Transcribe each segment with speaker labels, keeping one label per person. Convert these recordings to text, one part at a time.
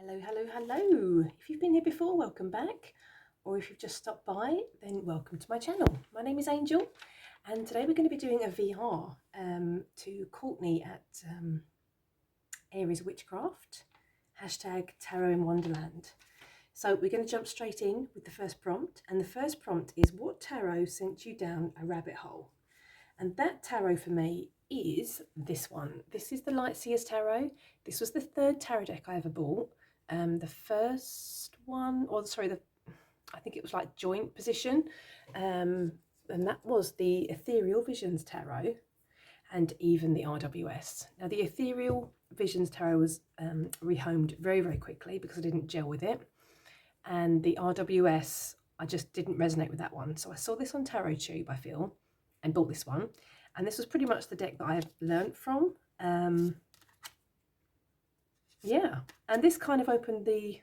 Speaker 1: Hello, hello, hello. If you've been here before, welcome back. Or if you've just stopped by, then welcome to my channel. My name is Angel, and today we're going to be doing a VR to Cortney at Aries Witchcraft, #Tarot in Wonderland. So we're going to jump straight in with the first prompt, and the first prompt is, what tarot sent you down a rabbit hole? And that tarot for me is this one. This is the Lightseers Tarot. This was the third tarot deck I ever bought. The first one, or sorry, I think it was like joint position, and that was the Ethereal Visions Tarot and even the RWS. Now the Ethereal Visions Tarot was rehomed very, very quickly because I didn't gel with it, and the RWS, I just didn't resonate with that one. So I saw this on TarotTube, I feel, and bought this one, and this was pretty much the deck that I learnt from. Yeah, and this kind of opened the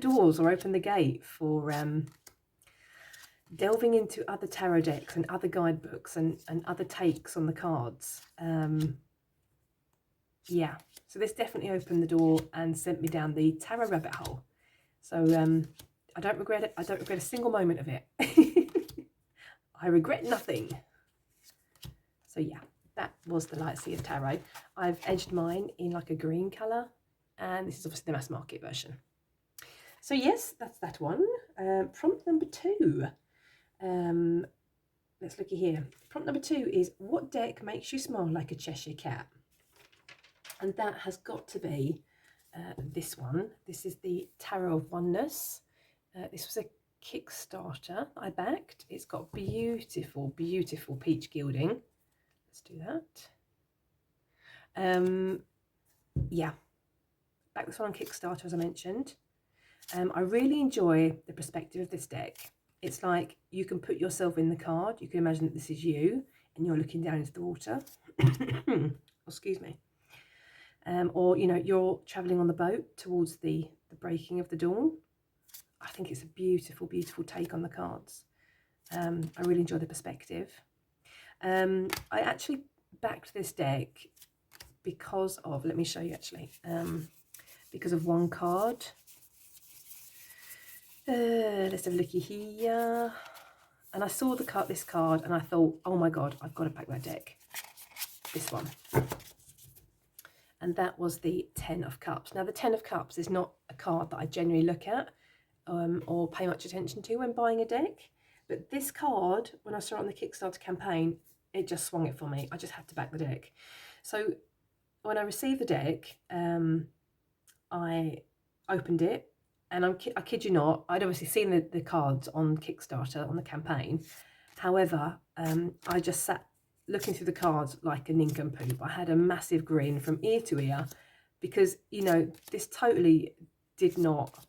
Speaker 1: doors, or opened the gate for delving into other tarot decks and other guidebooks and other takes on the cards. Yeah, so this definitely opened the door and sent me down the tarot rabbit hole. So I don't regret it. I don't regret a single moment of it. I regret nothing. So yeah, that was the Lightseers Tarot. I've edged mine in like a green colour, and this is obviously the mass market version. So yes, that's that one. Prompt number 2. Let's look here. Prompt number 2 is, what deck makes you smile like a Cheshire cat? And that has got to be this one. This is the Tarot of Oneness. This was a Kickstarter I backed. It's got beautiful, beautiful peach gilding. Let's do that. Yeah, back this one on Kickstarter, as I mentioned. I really enjoy the perspective of this deck. It's like you can put yourself in the card. You can imagine that this is you and you're looking down into the water. Excuse me. Or, you know, you're travelling on the boat towards the breaking of the dawn. I think it's a beautiful, beautiful take on the cards. I really enjoy the perspective. I actually backed this deck because of, let me show you actually, because of one card. Let's have a looky here. And I saw this card and I thought, oh my God, I've got to back that deck. This one. And that was the 10 of Cups. Now the 10 of Cups is not a card that I generally look at or pay much attention to when buying a deck. But this card, when I saw it on the Kickstarter campaign, it just swung it for me. I just had to back the deck. So when I received the deck, I opened it, and I kid you not, I'd obviously seen the cards on Kickstarter on the campaign. However, I just sat looking through the cards like a nincompoop. I had a massive grin from ear to ear because, you know, this totally did not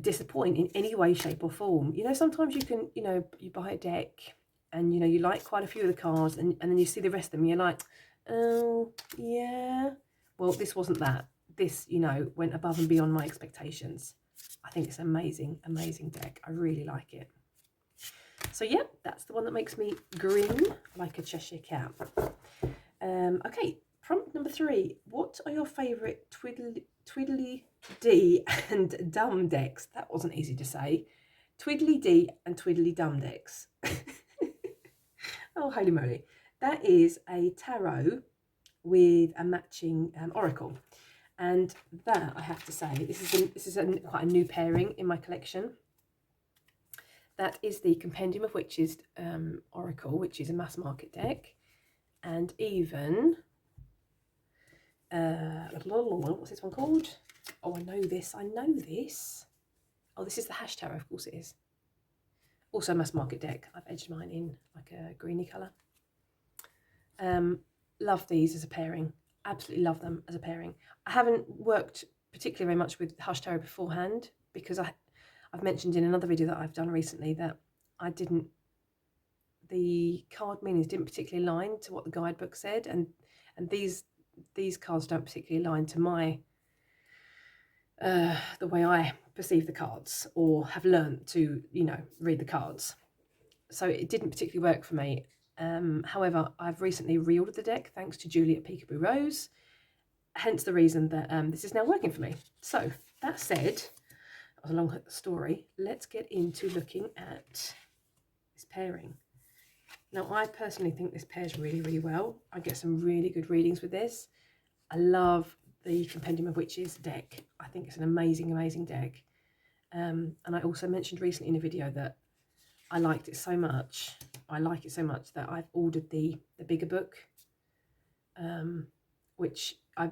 Speaker 1: disappoint in any way, shape or form. You know, sometimes you can, you know, you buy a deck and, you know, you like quite a few of the cards, and then you see the rest of them and you're like, oh yeah. Well, this wasn't that. This, you know, went above and beyond my expectations. I think it's an amazing, amazing deck. I really like it. So yeah, that's the one that makes me grin like a Cheshire cat. Okay, prompt number 3. What are your favourite Twiddly-dee and Dum decks? That wasn't easy to say. Twiddly-dee and Twiddly-dum decks. Oh, holy moly. That is a tarot with a matching oracle. And that, I have to say, this is quite a new pairing in my collection. That is the Compendium of Witches Oracle, which is a mass market deck. And even, what's this one called? Oh, I know this. Oh, this is the #Tarot, of course it is. Also a mass market deck. I've edged mine in like a greeny colour. Love these as a pairing. Absolutely love them as a pairing. I haven't worked particularly very much with #Tarot beforehand because I've mentioned in another video that I've done recently that the card meanings didn't particularly align to what the guidebook said, and these cards don't particularly align to my the way I perceive the cards or have learned to, you know, read the cards. So it didn't particularly work for me. However, I've recently reordered the deck thanks to Julie at Peekaboo Rose, hence the reason that this is now working for me. So that said, that was a long story. Let's get into looking at this pairing. Now, I personally think this pairs really, really well. I get some really good readings with this. I love the Compendium of Witches deck. I think it's an amazing, amazing deck. And I also mentioned recently in a video that I liked it so much. I like it so much that I've ordered the bigger book, which I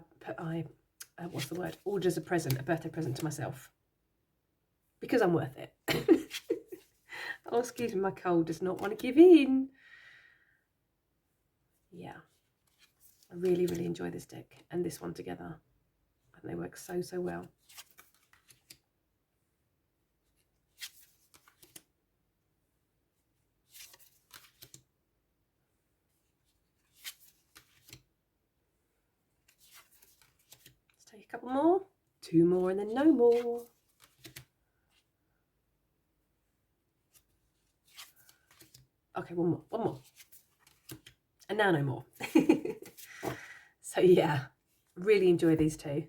Speaker 1: what's the word? Ordered as a present, a birthday present to myself, because I'm worth it. Oh, excuse me, my cold does not want to give in. Yeah, I really, really enjoy this deck and this one together. And they work so, so well. Let's take a couple more. 2 more and then no more. Okay, one more. And now no more. So yeah, really enjoy these two.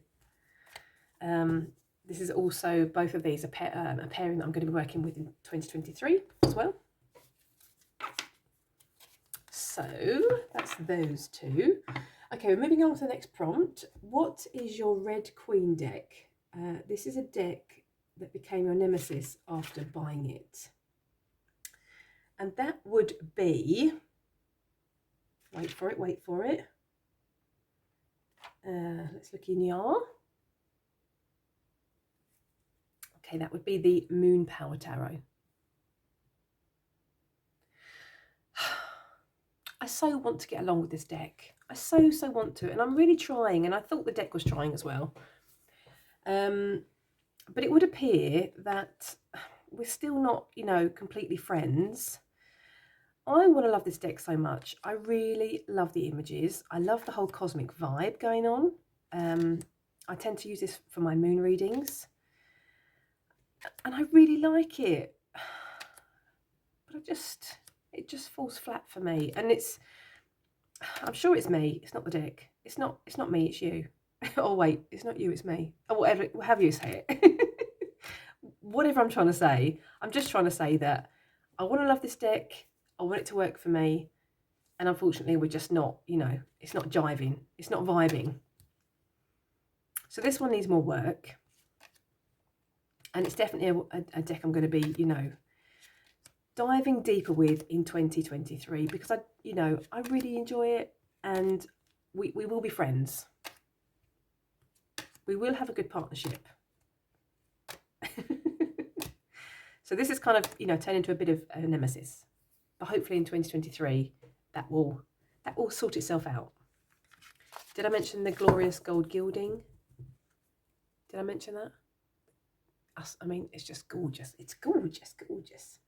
Speaker 1: This is also, both of these are a pairing that I'm going to be working with in 2023 as well. So that's those two. Okay, we're moving on to the next prompt. What is your Red Queen deck? This is a deck that became your nemesis after buying it. And that would be, wait for it. Let's look in here. Okay, that would be the Moon Power Tarot. I so want to get along with this deck. I so want to, and I'm really trying, and I thought the deck was trying as well. But it would appear that we're still not, you know, completely friends. I want to love this deck so much. I really love the images. I love the whole cosmic vibe going on. I tend to use this for my moon readings. And I really like it. But it just falls flat for me. And I'm sure it's me. It's not the deck. It's not me, it's you. Oh wait, it's not you, it's me. Oh, whatever you say it. Whatever I'm trying to say. I'm just trying to say that I want to love this deck. I want it to work for me, and unfortunately we're just not, you know, it's not jiving, it's not vibing. So this one needs more work, and it's definitely a deck I'm going to be, you know, diving deeper with in 2023, because I really enjoy it, and we will be friends. We will have a good partnership. So this is kind of, you know, turned into a bit of a nemesis. But hopefully in 2023, that will sort itself out. Did I mention the glorious gold gilding? Did I mention that? I mean, it's just gorgeous. It's gorgeous.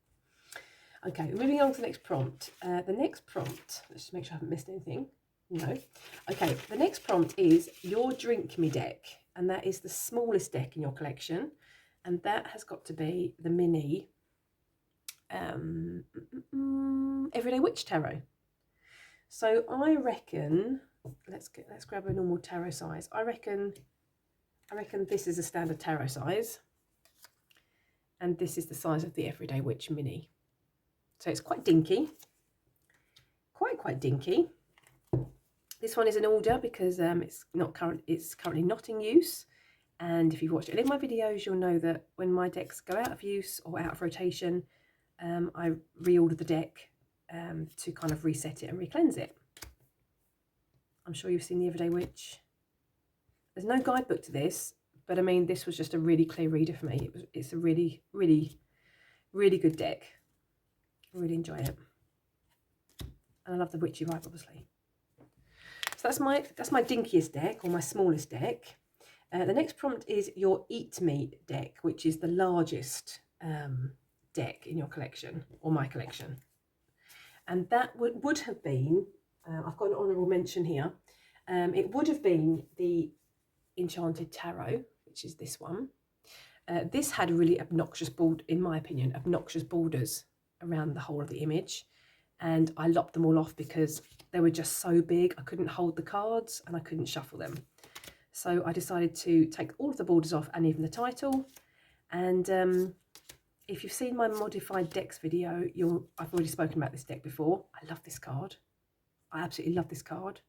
Speaker 1: Okay, moving on to the next prompt. The next prompt, let's just make sure I haven't missed anything. No. Okay, the next prompt is your Drink Me deck. And that is the smallest deck in your collection. And that has got to be the mini Everyday Witch Tarot. So I reckon, let's grab a normal tarot size. I reckon this is a standard tarot size, and this is the size of the Everyday Witch mini. So it's quite dinky, quite dinky. This one is an order because it's currently not in use. And if you've watched any of my videos, you'll know that when my decks go out of use or out of rotation, I reorder the deck to kind of reset it and re-cleanse it. I'm sure you've seen the Everyday Witch. There's no guidebook to this, but I mean, this was just a really clear reader for me. It's a really good deck. I really enjoy it, and I love the witchy vibe, obviously. So that's my dinkiest deck, or my smallest deck. The next prompt is your Eat Me deck, which is the largest deck in your collection, or my collection. And that would have been, I've got an honourable mention here, it would have been the Enchanted Tarot, which is this one. This had really obnoxious, in my opinion, obnoxious borders around the whole of the image. And I lopped them all off because they were just so big. I couldn't hold the cards and I couldn't shuffle them. So I decided to take all of the borders off and even the title. And if you've seen my modified decks video, I've already spoken about this deck before. I love this card. I absolutely love this card.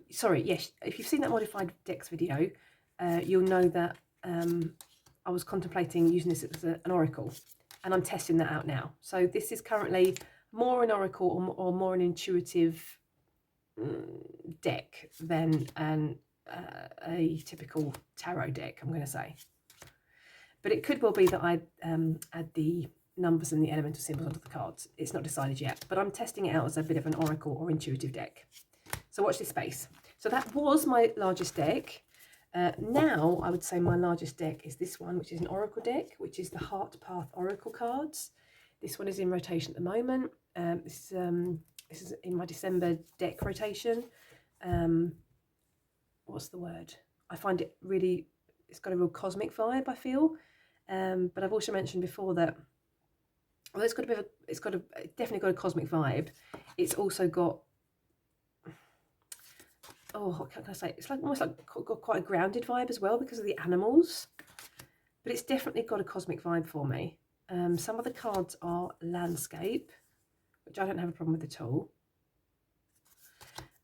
Speaker 1: Sorry, yes, if you've seen that modified decks video, you'll know that I was contemplating using this as an oracle, and I'm testing that out now. So this is currently more an oracle or more an intuitive deck than a typical tarot deck, I'm going to say. But it could well be that I add the numbers and the elemental symbols onto the cards. It's not decided yet, but I'm testing it out as a bit of an oracle or intuitive deck. So watch this space. So that was my largest deck. Now I would say my largest deck is this one, which is an oracle deck, which is the Heart Path Oracle cards. This one is in rotation at the moment. This is in my December deck rotation. What's the word? I find it really, it's got a real cosmic vibe, I feel. But I've also mentioned before that, well, it's definitely got a cosmic vibe. It's also got, oh, what can I say? It's like almost like got quite a grounded vibe as well because of the animals. But it's definitely got a cosmic vibe for me. Some of the cards are landscape, which I don't have a problem with at all.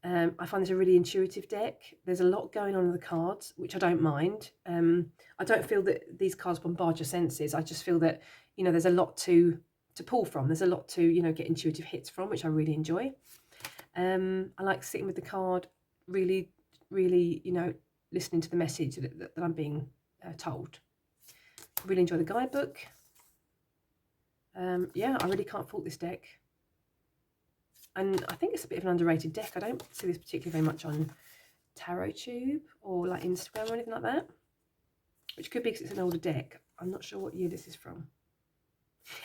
Speaker 1: I find this a really intuitive deck. There's a lot going on in the cards, which I don't mind. I don't feel that these cards bombard your senses. I just feel that, you know, there's a lot to pull from. There's a lot to, you know, get intuitive hits from, which I really enjoy. I like sitting with the card, really, really, you know, listening to the message that I'm being told. Really enjoy the guidebook. Yeah, I really can't fault this deck. And I think it's a bit of an underrated deck. I don't see this particularly very much on TarotTube or like Instagram or anything like that. Which could be because it's an older deck. I'm not sure what year this is from.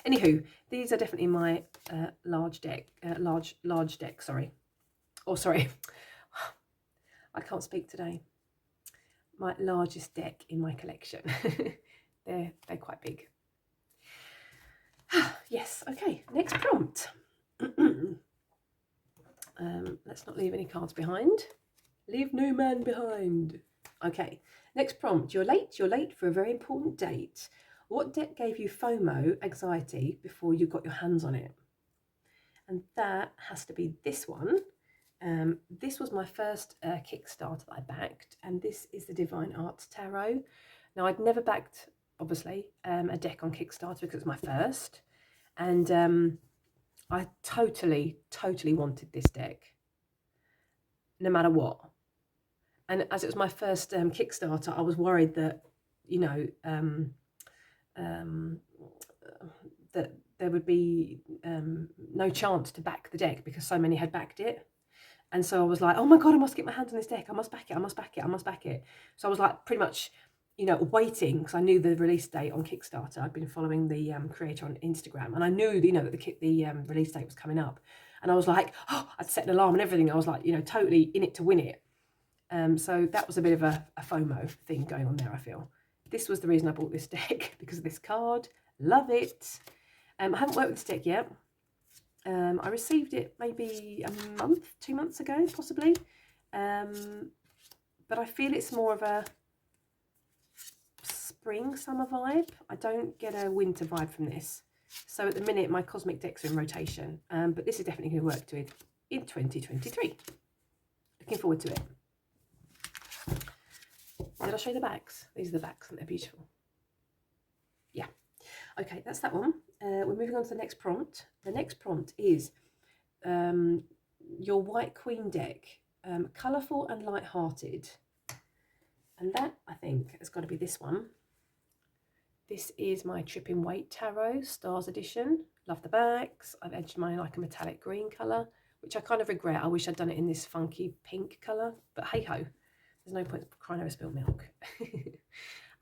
Speaker 1: Anywho, these are definitely my large deck, sorry. Or sorry, I can't speak today. My largest deck in my collection. They're quite big. Yes, okay, next prompt. Let's not leave any cards behind. Leave no man behind. Okay, next prompt. You're late for a very important date. What deck gave you FOMO, anxiety, before you got your hands on it? And that has to be this one. This was my first Kickstarter that I backed, and this is the Divine Arts Tarot. Now, I'd never backed, obviously, a deck on Kickstarter because it was my first, and I totally wanted this deck, no matter what. And as it was my first Kickstarter, I was worried that, you know, that there would be no chance to back the deck because so many had backed it. And so I was like, oh my God, I must get my hands on this deck. I must back it. I must back it. I must back it. So I was like pretty much, you know, waiting because I knew the release date on Kickstarter. I'd been following the creator on Instagram, and I knew, you know, that the release date was coming up. And I was like, oh, I'd set an alarm and everything. I was like, you know, totally in it to win it. So that was a bit of a FOMO thing going on there, I feel. This was the reason I bought this deck, because of this card. Love it. I haven't worked with this deck yet. I received it maybe a month, 2 months ago, possibly. But I feel it's more of a spring, summer vibe. I don't get a winter vibe from this. So at the minute, my cosmic decks are in rotation. But this is definitely going to work with in 2023. Looking forward to it. Did I show you the backs? These are the backs, and they're beautiful. Yeah. Okay, that's that one. We're moving on to the next prompt. The next prompt is your White Queen deck, colourful and light-hearted. And that, I think, has got to be this one. This is my Trippin Waite Tarot STARS edition. Love the backs. I've edged mine like a metallic green colour, which I kind of regret. I wish I'd done it in this funky pink colour, but hey-ho. There's no point crying over spilled milk.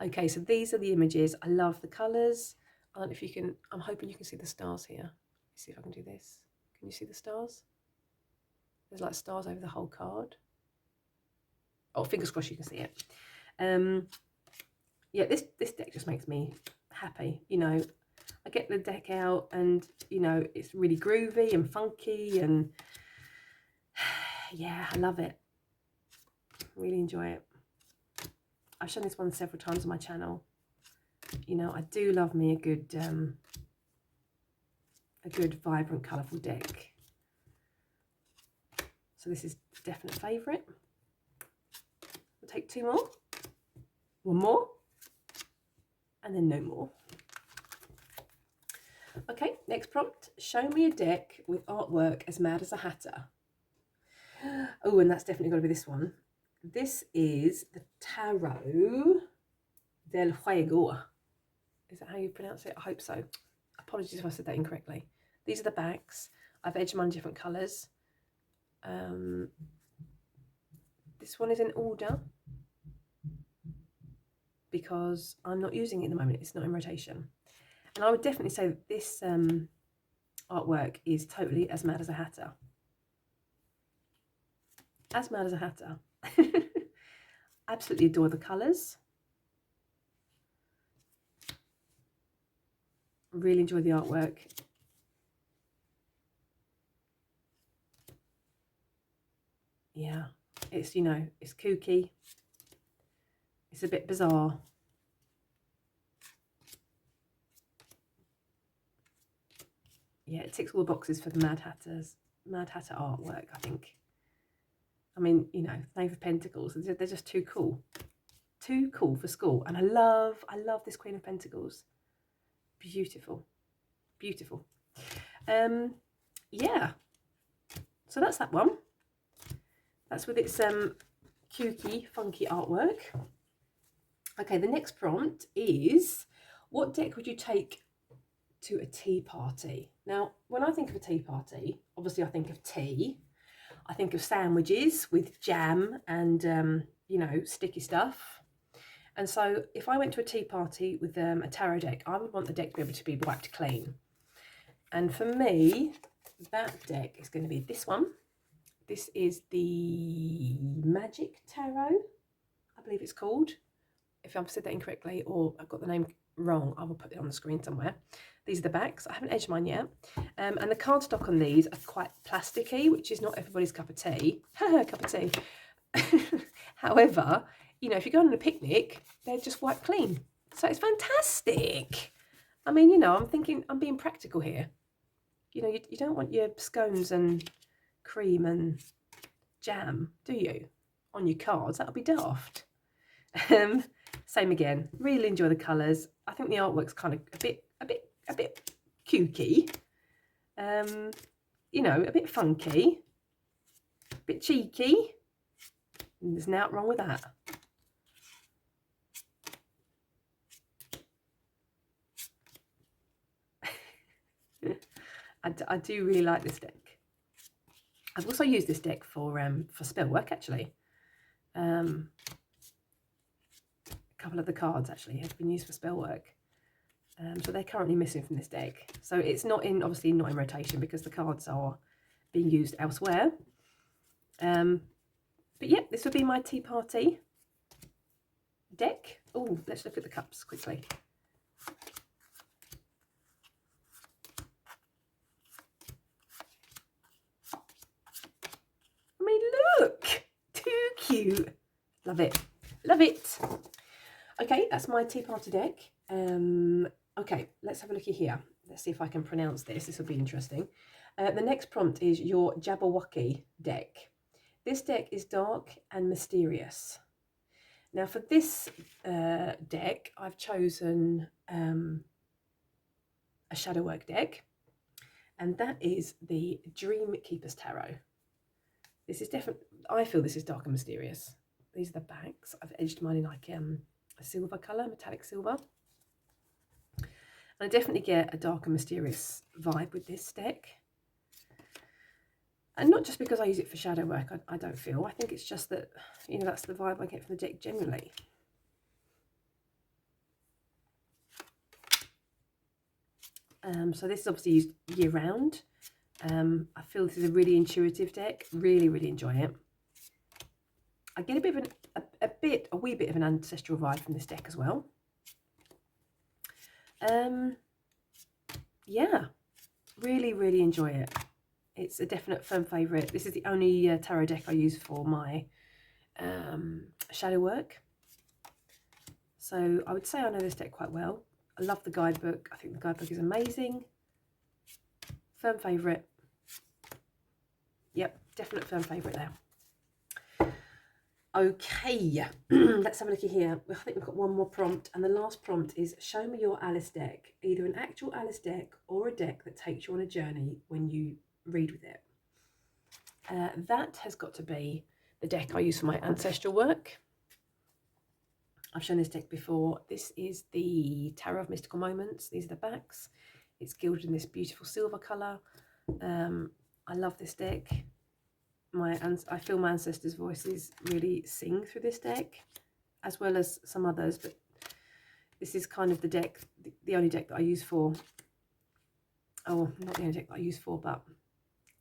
Speaker 1: Okay, so these are the images. I love the colours. I don't know if you can, I'm hoping you can see the stars here. Let me see if I can do this. Can you see the stars? There's like stars over the whole card. Oh, fingers crossed you can see it. Yeah, this deck just makes me happy. You know, I get the deck out and, you know, it's really groovy and funky and yeah, I love it. Really enjoy it. I've shown this one several times on my channel. You know, I do love me a good vibrant, colourful deck. So this is a definite favourite. We'll take 2 more. 1 more. And then no more. Okay, next prompt. Show me a deck with artwork as mad as a hatter. Oh, and that's definitely got to be this one. This is the Tarot del Fuego. Is that how you pronounce it? I hope so. Apologies if I said that incorrectly. These are the backs. I've edged them on different colours. This one is in order because I'm not using it at the moment. It's not in rotation. And I would definitely say that this artwork is totally as mad as a hatter. As mad as a hatter. Absolutely adore the colours. Really enjoy the artwork. Yeah, it's, you know, it's kooky. It's a bit bizarre. Yeah, it ticks all the boxes for the Mad Hatter artwork, I think. I mean, you know, Knave of Pentacles, they're just too cool. Too cool for school. And I love this Queen of Pentacles. Beautiful. Beautiful. Yeah. So that's that one. That's with its kooky, funky artwork. Okay, the next prompt is, what deck would you take to a tea party? Now, when I think of a tea party, obviously I think of tea. I think of sandwiches with jam and, you know, sticky stuff. And so if I went to a tea party with a tarot deck, I would want the deck to be able to be wiped clean. And for me, that deck is going to be this one. This is the Magic Tarot, I believe it's called. If I've said that incorrectly or I've got the name wrong, I will put it on the screen somewhere. These are the backs. I haven't edged mine yet. And the cardstock on these are quite plasticky, which is not everybody's cup of tea. Cup of tea. However, you know, if you're going on a picnic, they're just wiped clean. So it's fantastic. I mean, you know, I'm thinking, I'm being practical here. You know, you don't want your scones and cream and jam, do you? On your cards, that'll be daft. Same again. Really enjoy the colours. I think the artwork's kind of a bit kooky. You know, a bit funky, a bit cheeky. And there's nothing wrong with that. I do really like this deck. I've also used this deck for spell work, actually. A couple of the cards actually have been used for spell work. So they're currently missing from this deck. So it's not in, obviously not in rotation because the cards are being used elsewhere. But yeah, this would be my tea party deck. Oh, let's look at the cups quickly. I mean, look, too cute. Love it. Love it. Okay, that's my tea party deck. Okay, let's have a look here. Let's see if I can pronounce this. This will be interesting. The next prompt is your Jabberwocky deck. This deck is dark and mysterious. Now for this deck, I've chosen a shadowwork deck, and that is the Dreamkeepers Tarot. This is definitely, I feel this is dark and mysterious. These are the backs. I've edged mine in like a silver colour, metallic silver. And I definitely get a dark and mysterious vibe with this deck. And not just because I use it for shadow work, I don't feel. I think it's just that, you know, that's the vibe I get from the deck generally. So this is obviously used year round. I feel this is a really intuitive deck. Really, really enjoy it. I get a bit of a wee bit of an ancestral vibe from this deck as well. Yeah, really, really enjoy it. It's a definite firm favourite. This is the only tarot deck I use for my shadow work. So I would say I know this deck quite well. I love the guidebook. I think the guidebook is amazing. Firm favourite. Yep, definite firm favourite there. Okay, let's have a look here. I think we've got one more prompt, and the last prompt is show me your Alice deck, either an actual Alice deck or a deck that takes you on a journey when you read with it. That has got to be the deck I use for my ancestral work. I've shown this deck before. This is the Tarot of Mystical Moments. These are the backs. It's gilded in this beautiful silver colour. I love this deck. I feel my ancestors' voices really sing through this deck, as well as some others, but this is kind of the deck, the only deck that I use for, oh, not the only deck that I use for, but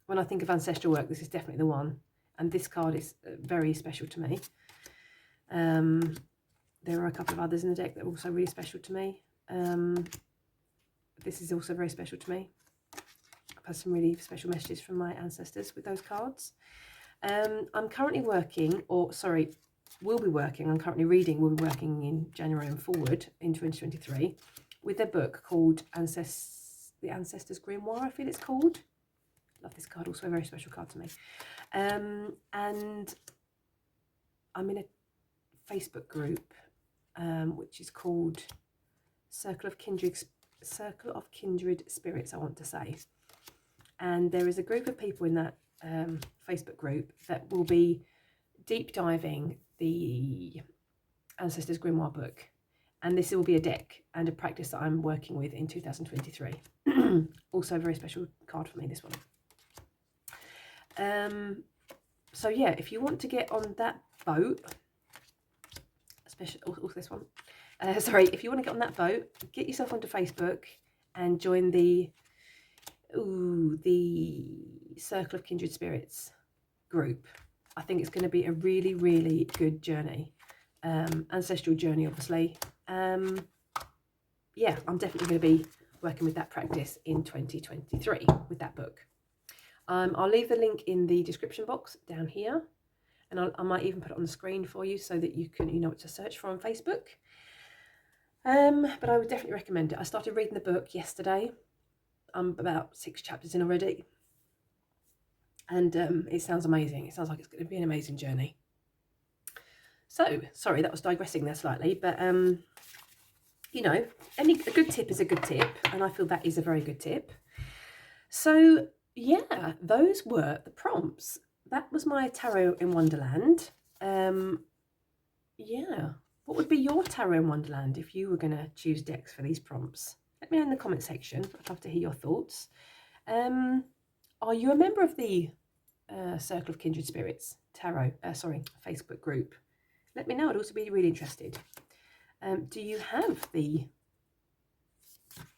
Speaker 1: when I think of ancestral work, this is definitely the one. And this card is very special to me. There are a couple of others in the deck that are also really special to me. This is also very special to me. I've had some really special messages from my ancestors with those cards. I'm currently working, or sorry, will be working, I'm currently reading, will be working in January and forward in 2023 with a book called The Ancestors Grimoire, I feel it's called. Love this card, also a very special card to me. And I'm in a Facebook group which is called Circle of Kindred Spirits, I want to say. And there is a group of people in that Facebook group that will be deep diving the Ancestors Grimoire book. And this will be a deck and a practice that I'm working with in 2023. Also a very special card for me, this one. So yeah, if you want to get on that boat, especially also this one, sorry, if you want to get on that boat, get yourself onto Facebook and join the Circle of Kindred Spirits group. I think it's going to be a really, really good journey, ancestral journey, obviously. Yeah, I'm definitely going to be working with that practice in 2023 with that book. I'll leave the link in the description box down here, and I might even put it on the screen for you so that you know what to search for on Facebook. But I would definitely recommend it. I started reading the book yesterday. I'm about 6 chapters in already, and it sounds amazing. It sounds like it's going to be an amazing journey. So, sorry, that was digressing there slightly, but you know, a good tip is a good tip, and I feel that is a very good tip. So yeah, those were the prompts. That was my Tarot in Wonderland. Yeah, what would be your Tarot in Wonderland if you were going to choose decks for these prompts? Let me know in the comment section. I'd love to hear your thoughts. Are you a member of the Circle of Kindred Spirits Tarot, Facebook group? Let me know. I'd also be really interested. Do you have the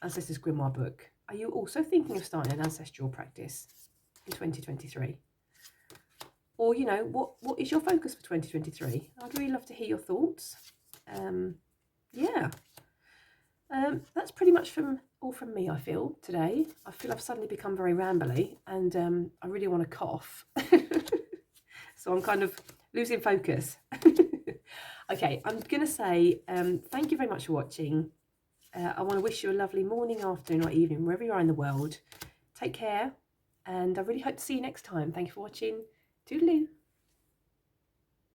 Speaker 1: Ancestors Grimoire book? Are you also thinking of starting an ancestral practice in 2023? Or, you know, what is your focus for 2023? I'd really love to hear your thoughts. Yeah. That's pretty much all from me, I feel, today. I feel I've suddenly become very rambly, and I really want to cough. So I'm kind of losing focus. Okay, I'm going to say thank you very much for watching. I want to wish you a lovely morning, afternoon or evening, wherever you are in the world. Take care, and I really hope to see you next time. Thank you for watching. Toodaloo.